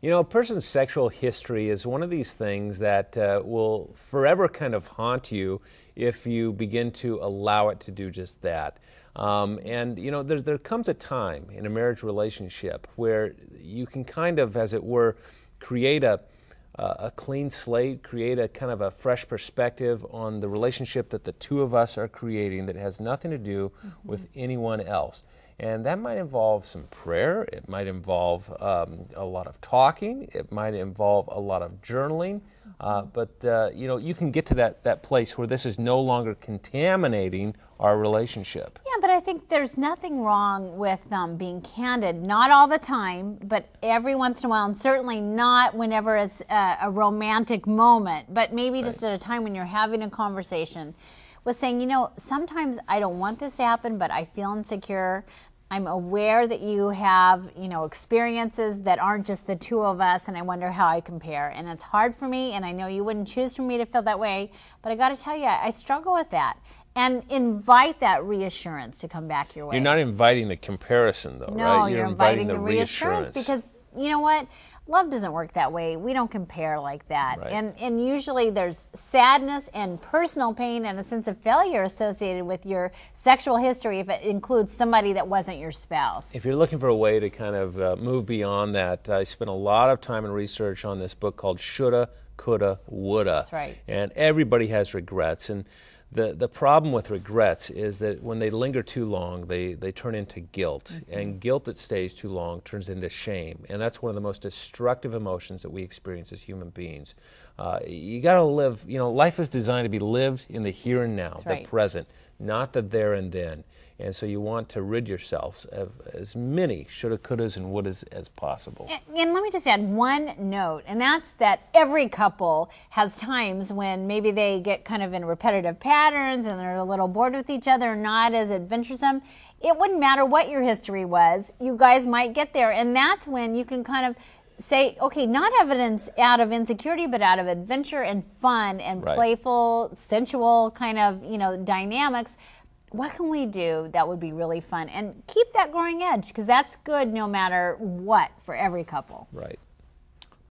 You know, a person's sexual history is one of these things that will forever kind of haunt you if you begin to allow it to do just that. And, you know, there comes a time in a marriage relationship where you can kind of, as it were, create a clean slate, create a kind of a fresh perspective on the relationship that the two of us are creating that has nothing to do with anyone else. And that might involve some prayer, it might involve a lot of talking, it might involve a lot of journaling, but you know, you can get to that place where this is no longer contaminating our relationship. Yeah, but I think there's nothing wrong with being candid, not all the time, but every once in a while, and certainly not whenever it's a romantic moment, but maybe just at a time when you're having a conversation, was saying, you know, sometimes I don't want this to happen, but I feel insecure. I'm aware that you have, you know, experiences that aren't just the two of us, and I wonder how I compare. And it's hard for me, and I know you wouldn't choose for me to feel that way, but I got to tell you, I struggle with that. And invite that reassurance to come back your way. You're not inviting the comparison, though, no, right? You're inviting the reassurance because, you know what? Love doesn't work that way. We don't compare like that. Right. And usually there's sadness and personal pain and a sense of failure associated with your sexual history if it includes somebody that wasn't your spouse. If you're looking for a way to kind of move beyond that, I spent a lot of time and research on this book called Shoulda, Coulda, Woulda. That's right. And everybody has regrets. And the problem with regrets is that when they linger too long, they turn into guilt. And guilt that stays too long turns into shame. And that's one of the most destructive emotions that we experience as human beings. You got to live, you know, life is designed to be lived in the here and now, the present, not the there and then. And so you want to rid yourself of as many shoulda, couldas, and wouldas as possible. And let me just add one note, and that's that every couple has times when maybe they get kind of in repetitive patterns and they're a little bored with each other, not as adventuresome. It wouldn't matter what your history was, you guys might get there, and that's when you can kind of say, okay, not evidence out of insecurity, but out of adventure and fun and playful, sensual kind of, you know, dynamics. What can we do that would be really fun? And keep that growing edge, because that's good no matter what for every couple. Right.